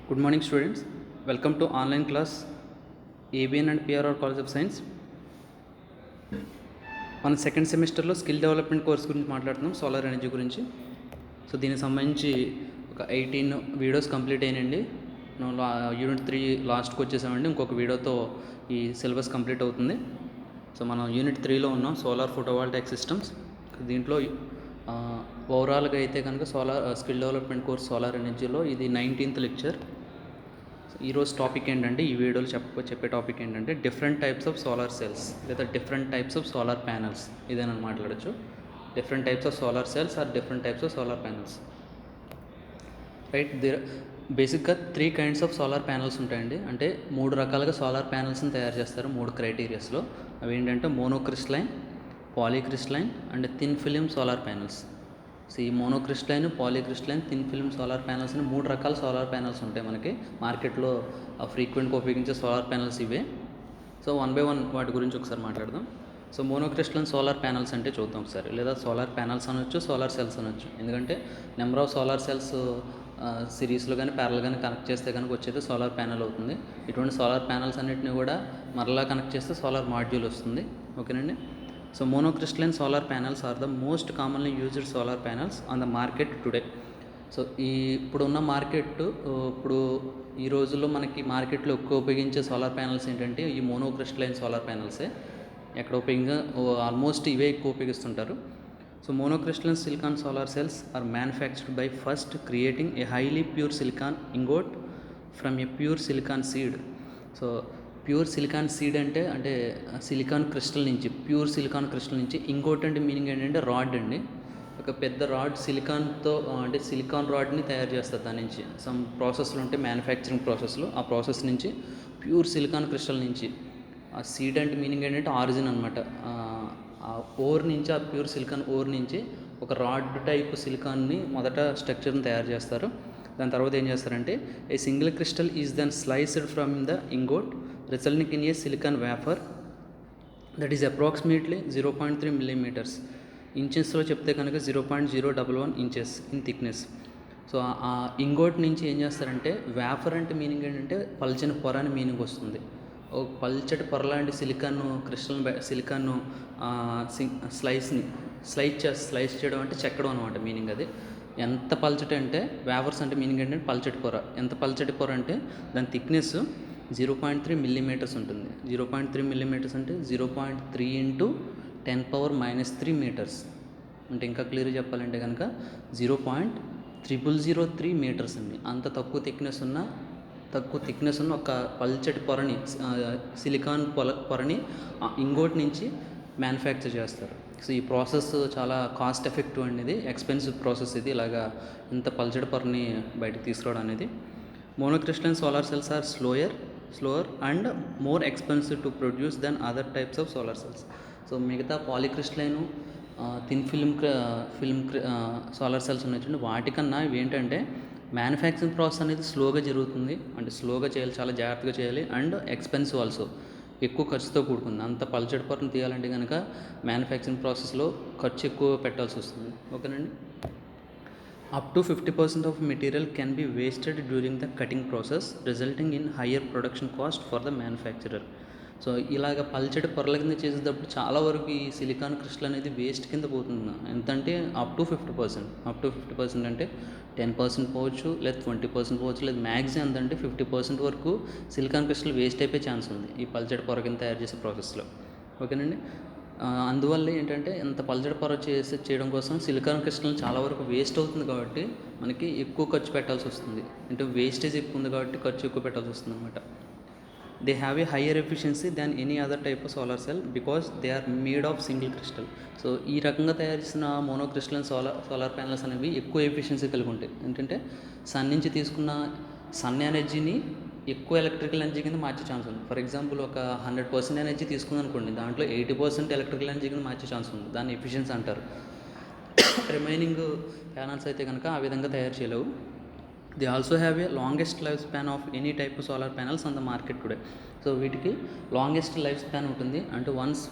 Good morning, students. Welcome to online class ABN and PRR College of Science. మన second సెమిస్టర్లో skill development course గురించి మాట్లాడుతున్నాం, solar energy గురించి. So దీనికి సంబంధించి ఒక 18 వీడియోస్ కంప్లీట్ అయినండి. యూనిట్ 3 లాస్ట్కి వచ్చేసామండి. ఇంకొక వీడియోతో ఈ సిలబస్ కంప్లీట్ అవుతుంది. సో మనం యూనిట్ 3లో ఉన్నాం, సోలార్ ఫోటోవాల్టాయిక్ సిస్టమ్స్. దీంట్లో ఓవరాల్గా అయితే కనుక స్కిల్ డెవలప్మెంట్ కోర్స్ సోలార్ ఎనర్జీలో ఇది 19th లెక్చర్. ఈరోజు టాపిక్ ఏంటంటే, ఈ వీడియోలో చెప్పే టాపిక్ ఏంటంటే different types of solar cells లేదా different types of solar panels. ఇదేనా మాట్లాడచ్చు, different types of solar cells or different types of solar panels. Right, బేసిక్గా 3 kinds ఆఫ్ సోలార్ ప్యానల్స్ ఉంటాయండి. అంటే 3 రకాలుగా సోలార్ ప్యానల్స్ని తయారు చేస్తారు 3 క్రైటీరియాస్లో. అవి ఏంటంటే monocrystalline, polycrystalline and thin film solar panels. So ఈ monocrystalline, polycrystalline, thin film solar panels అని 3 రకాల సోలార్ ప్యానల్స్ ఉంటాయి మనకి మార్కెట్లో. ఫ్రీక్వెంట్గా ఉపయోగించే సోలార్ ప్యానల్స్ ఇవే. సో 1 by 1 వాటి గురించి ఒకసారి మాట్లాడదాం. సో మోనోక్రిస్టలైన్ సోలార్ ప్యానల్స్ అంటే చూద్దాం ఒకసారి, లేదా సోలార్ ప్యానల్స్ అనొచ్చు, సోలార్ సెల్స్ అనొచ్చు. ఎందుకంటే నెంబర్ ఆఫ్ సోలార్ సెల్స్ సిరీస్లో కానీ ప్యారల్ కానీ కనెక్ట్ చేస్తే కనుక వచ్చేది సోలార్ ప్యానల్ అవుతుంది. ఇటువంటి సోలార్ ప్యానల్స్ అన్నింటినీ కూడా మరలా కనెక్ట్ చేస్తే సోలార్ మాడ్యూల్ వస్తుంది. ఓకేనండి. So monocrystalline solar panels are the most commonly used solar panels on the market today. So ఇప్పుడున్న మార్కెట్, ఇప్పుడు ఈ రోజుల్లో మనకి మార్కెట్లో ఎక్కువ ఉపయోగించే సోలార్ ప్యానల్స్ ఏంటంటే ఈ మోనోక్రిస్టలైన్ సోలార్ ప్యానల్సే. ఎక్కడ ఆల్మోస్ట్ ఇవే ఎక్కువ ఉపయోగిస్తుంటారు. So monocrystalline silicon solar cells are manufactured by first creating a highly pure silicon ingot from a pure silicon seed. So pure silicon seed అంటే సిలికాన్ క్రిస్టల్ నుంచి, pure silicon crystal నుంచి. ఇంకోటి అంటే meaning ఏంటంటే rod అండి. ఒక పెద్ద rod సిలికాన్తో, అంటే సిలికాన్ రాడ్ని తయారు చేస్తారు. దాని నుంచి సమ్ ప్రాసెస్లు ఉంటాయి, మ్యానుఫ్యాక్చరింగ్ ప్రాసెస్లు. ఆ ప్రాసెస్ నుంచి ప్యూర్ సిలికాన్ క్రిస్టల్ నుంచి, ఆ సీడ్ అంటే మీనింగ్ ఏంటంటే ఆరిజిన్ అనమాట. ఆ ఓర్ నుంచి, ఆ ప్యూర్ సిలికాన్ ఓర్ నుంచి ఒక రాడ్ టైప్ సిలికాన్ని మొదట స్ట్రక్చర్ని తయారు చేస్తారు. దాని తర్వాత ఏం చేస్తారంటే a single crystal is then sliced from the ingot resulting in a silicon wafer that is approximately 0.3 millimeters. ఇంచెస్లో చెప్తే కనుక 0.011 inches ఇన్ థిక్నెస్. సో ఆ ఇంగోట్ నుంచి ఏం చేస్తారంటే, వేఫర్ అంటే మీనింగ్ ఏంటంటే పల్చని పొర అని మీనింగ్ వస్తుంది. ఒక పల్చటి పొర లాంటి సిలికాన్ను స్లైస్ చేయడం అంటే చెక్కడం అనమాట మీనింగ్. అది ఎంత పల్చటి అంటే, వేఫర్స్ అంటే మీనింగ్ ఏంటంటే పల్చటి పొర. ఎంత పల్చటి పొర అంటే దాని థిక్నెస్ 0.3 millimeters ఉంటుంది. 0.3 millimeters అంటే 0.3 × 10⁻³ meters. అంటే ఇంకా క్లియర్గా చెప్పాలంటే కనుక 0.0003 meters అండి. అంత తక్కువ థిక్నెస్ ఉన్న ఒక పల్చటి పొరని, సిలికాన్ పొరని ఇంగోట్ నుంచి మ్యానుఫ్యాక్చర్ చేస్తారు. సో ఈ ప్రాసెస్ చాలా కాస్ట్ ఎఫెక్టివ్ అనేది, ఎక్స్పెన్సివ్ ప్రాసెస్ ఇది. ఇలాగా ఇంత పల్చటి పొరని బయటకు తీసుకురావడం అనేది. Monocrystalline solar cells are slower and more expensive to produce than other types of solar cells. So మిగతా polycrystalline, thin film solar cells ఉన్నాయి, వాటికన్నా ఇవి ఏంటంటే మ్యానుఫ్యాక్చరింగ్ ప్రాసెస్ అనేది స్లోగా జరుగుతుంది. అంటే స్లోగా చేయాలి, చాలా జాగ్రత్తగా చేయాలి. అండ్ ఎక్స్పెన్సివ్ ఆల్సో, ఎక్కువ ఖర్చుతో కూడుకుంది. అంత పల్చటి పొరను తీయాలంటే కనుక మ్యానుఫ్యాక్చరింగ్ ప్రాసెస్లో ఖర్చు ఎక్కువ పెట్టాల్సి వస్తుంది. ఓకేనండి. Up to 50% of material can be wasted during the cutting process, resulting in higher production cost for the manufacturer. So ఇలాగ పల్చటి పొరల కింద చేసేటప్పుడు చాలా వరకు ఈ సిలికాన్ క్రిస్టల్ అనేది వేస్ట్ కింద పోతుంది. ఎంతంటే అప్ టు 50% అంటే 10% పోవచ్చు, లేదా 20% పోవచ్చు, లేదా మ్యాక్సిమం ఎంతంటే 50% వరకు సిలికాన్ క్రిస్టల్ వేస్ట్ అయిపోయే ఛాన్స్ ఉంది ఈ పల్చటి పొర కింద తయారు చేసే ప్రాసెస్లో. ఓకేనండి. అందువల్ల ఏంటంటే ఎంత పల్చడి పొర చేయడం కోసం సిలికాన్ క్రిస్టల్ చాలా వరకు వేస్ట్ అవుతుంది. కాబట్టి మనకి ఎక్కువ ఖర్చు పెట్టాల్సి వస్తుంది. అంటే వేస్టేజ్ ఎక్కువ ఉంది కాబట్టి ఖర్చు ఎక్కువ పెట్టాల్సి వస్తుంది అనమాట. They have a higher efficiency than any other type of solar cell because they are made of single crystal. So ఈ రకంగా తయారు చేసిన మోనోక్రిస్టలైన్ సోలార్ ప్యానల్స్ అనేవి ఎక్కువ ఎఫిషియన్సీ కలిగి ఉంటాయి. ఏంటంటే సన్ నుంచి తీసుకున్న సన్ ఎనర్జీని ఎక్కువ ఎలక్ట్రికల్ ఎనర్జీ కింద మార్చే ఛాన్స్ ఉంది. ఫర్ ఎగ్జాంపుల్ ఒక 100% ఎనర్జీ తీసుకుంది అనుకోండి, దాంట్లో 80% ఎలక్ట్రికల్ ఎనర్జీ కింద మార్చే ఛాన్స్ ఉంది. దాన్ని ఎఫిషియన్సీ అంటారు. రిమైనింగ్ ప్యానల్స్ అయితే కనుక ఆ విధంగా తయారు చేయలేవు. They also have a longest life span of any type of solar panels on the market today. So వీటికి లాంగెస్ట్ లైఫ్ స్పాన్ ఉంటుంది. అంటే వన్స్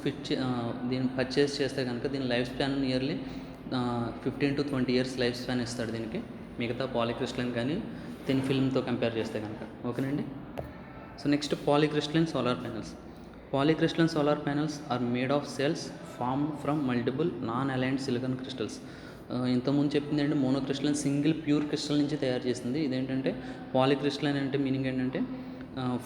దీన్ని పర్చేస్ చేస్తే కనుక దీని life span nearly 15 to 20 years life span ఇస్తాడు దీనికి. మిగతా పాలిక్రిస్టలైన్ కానీ థిన్ ఫిల్మ్తో కంపేర్ చేస్తే కనుక. ఓకేనండి. So next polycrystalline solar panels. Polycrystalline solar panels are made of cells formed from multiple non aligned silicon crystals. ఇంతకుముందు చెప్పింది ఏంటంటే మోనోక్రిస్టలైన్ సింగిల్ ప్యూర్ క్రిస్టల్ నుంచి తయారు చేసింది. ఇదేంటంటే పాలిక్రిస్టలైన్ అంటే మీనింగ్ ఏంటంటే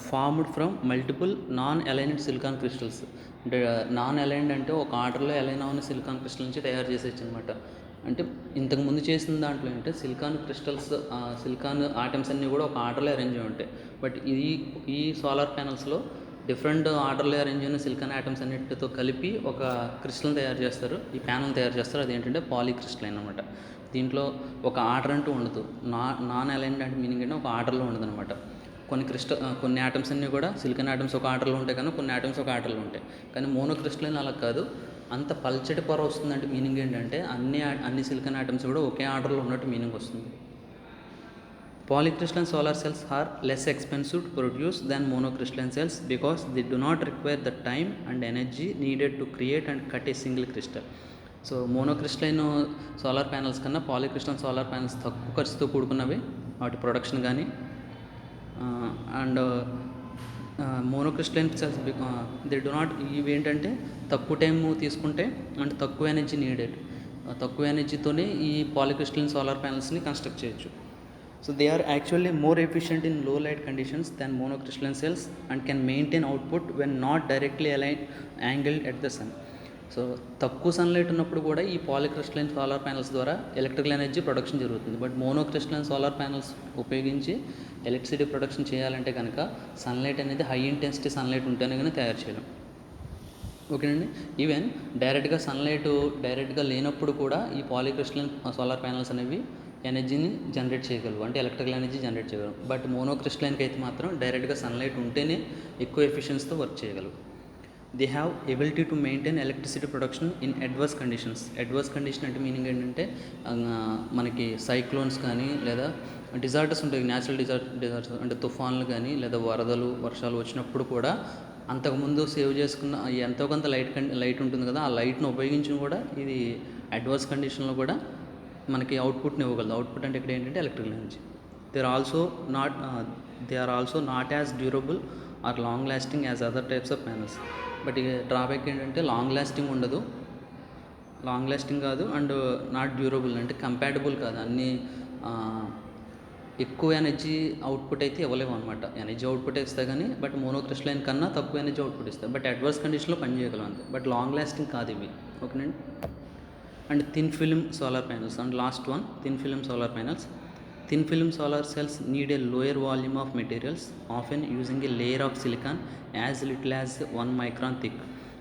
formed from multiple non aligned silicon crystals. అంటే నాన్ అలైన్డ్ అంటే ఒక ఆర్డర్లో అలైన్ అవున సిలికాన్ క్రిస్టల్ నుంచి తయారు చేసేచ్చు అనమాట. అంటే ఇంతకుముందు చేసిన దాంట్లో ఏంటంటే సిలికాన్ క్రిస్టల్స్, సిలికాన్ ఆటమ్స్ అన్నీ కూడా ఒక ఆర్డర్లో అరేంజ్ అయి ఉంటాయి. బట్ ఈ సోలార్ ప్యానల్స్లో డిఫరెంట్ ఆర్డర్లో అరేంజ్ అయిన సిలికాన్ ఆటమ్స్ అన్నిటితో కలిపి ఒక క్రిస్టల్ని తయారు చేస్తారు, ఈ ప్యానల్ తయారు చేస్తారు. అదేంటంటే పాలిక్రిస్టలైన్ అనమాట. దీంట్లో ఒక ఆర్డర్ అంటూ ఉండదు. నాన్ అలైన్డ్ అంటే మీనింగ్ అంటే ఒక ఆర్డర్లో ఉండదు అనమాట. కొన్ని ఆటమ్స్ అన్నీ కూడా సిలికాన్ ఆటమ్స్ ఒక ఆర్డర్లో ఉంటాయి, కానీ కొన్ని ఆటమ్స్ ఒక ఆర్డర్లో ఉంటాయి. కానీ మోనోక్రిస్టలైన్ అలా కాదు. అంత పల్చటి పొర వస్తుందంటే మీనింగ్ ఏంటంటే అన్ని సిలికాన్ ఆటమ్స్ కూడా ఒకే ఆర్డర్లో ఉన్నట్టు మీనింగ్ వస్తుంది. Polycrystalline solar cells are less expensive to produce than monocrystalline cells because they do not require the time and energy needed to create and cut a single crystal. So monocrystalline solar panels కన్నా polycrystalline solar panels తక్కువ ఖర్చుతో కూడుకున్నవి, వాటి production కానీ. And monocrystalline cells they do not, ఇవి ఏంటంటే తక్కువ time తీసుకుంటే and తక్కువ ఎనర్జీ నీడెడ్, తక్కువ ఎనర్జీతోనే ఈ పాలిక్రిస్టలైన్ సోలార్ ప్యానల్స్ని కన్స్ట్రక్ట్ చేయొచ్చు. So they are actually more efficient in low light conditions than monocrystalline cells and can maintain output when not directly angled at the sun. So తక్కువ sunlight ఉన్నప్పుడు కూడా ఈ polycrystalline solar panels ద్వారా electrical energy production జరుగుతుంది. But monocrystalline solar panels ఉపయోగించి electricity production చేయాలంటే కనుక sunlight అనేది హై ఇంటెన్సిటీ సన్లైట్ ఉంటేనే కానీ తయారు చేయలేం. ఓకేనండి. ఈవెన్ డైరెక్ట్గా లేనప్పుడు కూడా ఈ పాలిక్రిస్టలైన్ సోలార్ ప్యానల్స్ అనేవి ఎనర్జీని జనరేట్ చేయగలవు, అంటే ఎలక్ట్రికల్ ఎనర్జీ జనరేట్ చేయగలవు. బట్ మోనోక్రిస్టలైన్కి అయితే మాత్రం డైరెక్ట్గా సన్లైట్ ఉంటేనే ఎక్కువ ఎఫిషియన్సీతో వర్క్ చేయగలవు. They have ability to maintain electricity production in adverse conditions. Adverse condition అంటే మీనింగ్ ఏంటంటే మనకి సైక్లోన్స్ కానీ లేదా డిజార్టర్స్ ఉంటాయి, న్యాచురల్ డిజార్టర్స్ అంటే తుఫాన్లు కానీ లేదా వరదలు, వర్షాలు వచ్చినప్పుడు కూడా అంతకుముందు సేవ్ చేసుకున్న ఎంతో కొంత లైట్ ఉంటుంది కదా, ఆ లైట్ను ఉపయోగించి కూడా ఇది అడ్వర్స్ కండిషన్లో కూడా మనకి అవుట్పుట్ని ఇవ్వగలదు. అవుట్పుట్ అంటే ఇక్కడ ఏంటంటే electrical energy. They are also not as durable or long lasting as other types of panels. But ఇక డ్రాబ్యాక్ ఏంటంటే లాంగ్ లాస్టింగ్ ఉండదు, లాంగ్ లాస్టింగ్ కాదు, అండ్ నాట్ డ్యూరబుల్ అంటే కంపాటబుల్ కాదు. అన్నీ ఎక్కువ ఎనర్జీ అవుట్పుట్ అయితే ఇవ్వలేము అనమాట. ఎనర్జీ అవుట్పుట్ ఇస్తాయి కానీ బట్ మోనోక్రిస్టలైన్ కన్నా తక్కువ ఎనర్జీ అవుట్పుట్ ఇస్తాయి. బట్ అడ్వర్స్ కండిషన్లో పనిచేయగలం అంతే. బట్ లాంగ్ లాస్టింగ్ కాదు ఇవి. ఓకేనండి. And thin film solar panels. And last one, thin film solar panels. Thin film solar cells need a lower volume of materials, often using a layer of silicon as little as 1 micron thick,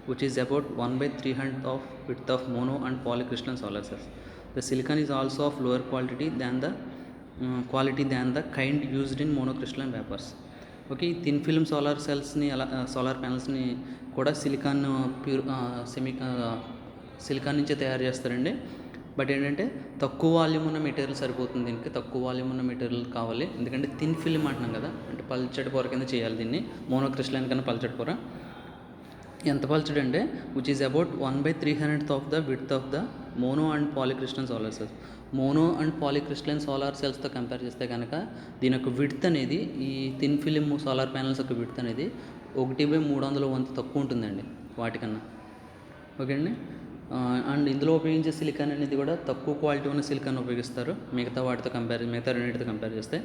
which is about 1/300th of width of mono and polycrystalline solar cells. The silicon is also of lower quality than the kind used in monocrystalline vapors. Okay, ఈ thin film solar సెల్స్ని solar ప్యానల్స్ని కూడా silicon నుంచే తయారు చేస్తారండి. But ఏంటంటే తక్కువ volume ఉన్న material సరిపోతుంది దీనికి, తక్కువ వాల్యూమ్ ఉన్న మెటీరియల్ కావాలి. ఎందుకంటే థిన్ ఫిల్మ్ అంటున్నాం కదా, అంటే పల్చటి పొర కింద చేయాలి దీన్ని. మోనోక్రిస్టలైన్ కన్నా పల్చటి పొర. ఎంత పల్చడి అంటే which is about 1/300th of the width of the mono and polycrystalline solar cells. Mono and polycrystalline solar సెల్స్తో కంపేర్ చేస్తే కనుక దీని యొక్క విడ్త్ అనేది, ఈ థిన్ ఫిల్మ్ సోలార్ ప్యానల్స్ యొక్క విడ్త్ అనేది 1/300 వంతు తక్కువ ఉంటుందండి వాటికన్నా. ఓకే అండి. అండ్ ఇందులో ఉపయోగించే సిలికాన్ అనేది కూడా తక్కువ క్వాలిటీ ఉన్న సిలికాన్ ఉపయోగిస్తారు మిగతా రెండింటితో కంపేర్ చేస్తే.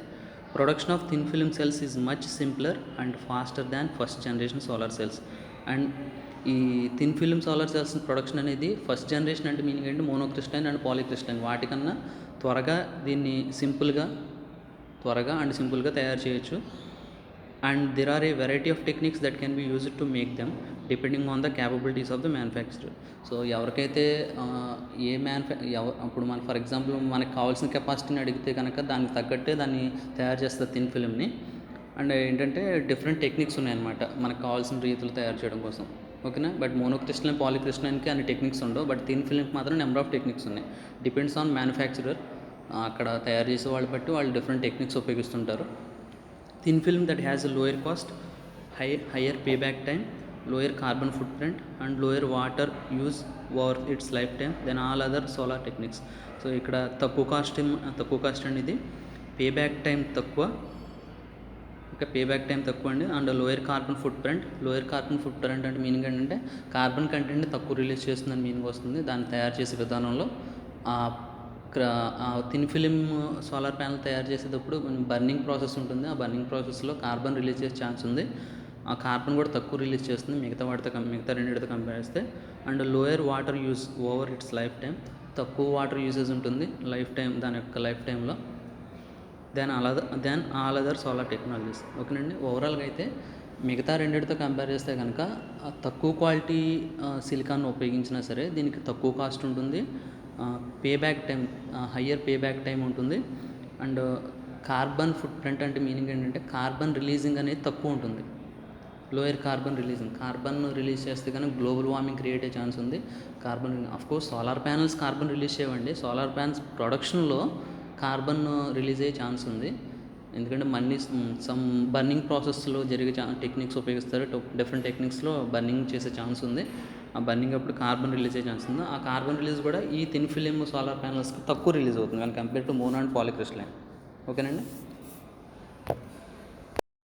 Production of thin film cells is much simpler and faster than first generation solar cells. And ఈ thin film solar cells production అనేది ఫస్ట్ జనరేషన్ అంటే మీనింగ్ ఏంటి, మోనోక్రిస్టలైన్ అండ్ పాలిక్రిస్టలైన్ వాటికన్నా దీన్ని త్వరగా అండ్ సింపుల్గా తయారు చేయొచ్చు. And there are a variety of techniques that can be used to make them depending on the capabilities of the manufacturer. So ఎవరికైతే అప్పుడు మన ఫర్ ఎగ్జాంపుల్ మనకు కావాల్సిన కెపాసిటీని అడిగితే కనుక దానికి తగ్గట్టే దాన్ని తయారు చేస్తారు థిన్ ఫిల్మ్ని. అండ్ ఏంటంటే డిఫరెంట్ టెక్నిక్స్ ఉన్నాయన్నమాట మనకు కావాల్సిన రీతిలో తయారు చేయడం కోసం. ఓకేనా. బట్ మోనోక్రిస్టలైన్ పాలిక్రిస్టలైన్కి అన్ని టెక్నిక్స్ ఉండవు, బట్ థిన్ ఫిల్మ్కి మాత్రం నెంబర్ ఆఫ్ టెక్నిక్స్ ఉన్నాయి. డిపెండ్స్ ఆన్ మ్యానుఫ్యాక్చరర్, అక్కడ తయారు చేసే వాళ్ళు బట్టి వాళ్ళు డిఫరెంట్ టెక్నిక్స్ ఉపయోగిస్తుంటారు. Thin film that has a lower cost, higher payback time lower carbon footprint and lower water use over its lifetime than all other solar techniques. So ఇక్కడ తక్కువ cost అండి, ఇది పే బ్యాక్ టైం తక్కువ, ఇంకా pay back time తక్కువ అండి. And lower carbon footprint అంటే meaning ఏంటంటే కార్బన్ కంటెంట్ని తక్కువ రిలీజ్ చేస్తుందని మీనింగ్ వస్తుంది. దాన్ని తయారు చేసే విధానంలో థిన్ ఫిలిం సోలార్ ప్యానల్ తయారు చేసేటప్పుడు బర్నింగ్ ప్రాసెస్ ఉంటుంది. ఆ బర్నింగ్ ప్రాసెస్లో కార్బన్ రిలీజ్ చేసే ఛాన్స్ ఉంది. ఆ కార్బన్ కూడా తక్కువ రిలీజ్ చేస్తుంది మిగతా రెండింటితో కంపేర్ చేస్తే. And lower water use over its lifetime, తక్కువ వాటర్ యూసేజ్ ఉంటుంది దాని యొక్క లైఫ్ టైంలో than all other solar technologies. ఓకేనండి, ఓవరాల్గా అయితే మిగతా రెండింటితో కంపేర్ చేస్తే కనుక తక్కువ క్వాలిటీ సిలికాన్ ఉపయోగించినా సరే దీనికి తక్కువ కాస్ట్ ఉంటుంది, హయ్యర్ పే బ్యాక్ టైం ఉంటుంది. అండ్ కార్బన్ ఫుట్ ప్రింట్ అంటే మీనింగ్ ఏంటంటే కార్బన్ రిలీజింగ్ అనేది తక్కువ ఉంటుంది. లోయర్ కార్బన్ రిలీజ్ చేస్తే కనుక గ్లోబల్ వార్మింగ్ క్రియేట్ అయ్యే ఛాన్స్ ఉంది. Of course solar panels carbon release చేయవండి, సోలార్ ప్యానల్స్ ప్రొడక్షన్లో కార్బన్ రిలీజ్ అయ్యే ఛాన్స్ ఉంది. ఎందుకంటే సమ్ బర్నింగ్ ప్రాసెస్లో జరిగే టెక్నిక్స్ ఉపయోగిస్తారు, డిఫరెంట్ టెక్నిక్స్లో బర్నింగ్ చేసే ఛాన్స్ ఉంది. ఆ బర్నింగ్ అప్పుడు కార్బన్ రిలీజ్ అయ్యే ఛాన్స్ ఉంది. ఆ కార్బన్ రిలీజ్ కూడా ఈ థిన్ ఫిలిం సోలార్ ప్యానల్స్కి తక్కువ రిలీజ్ అవుతుంది కానీ compare to mono and polycrystalline. ఓకేనండి.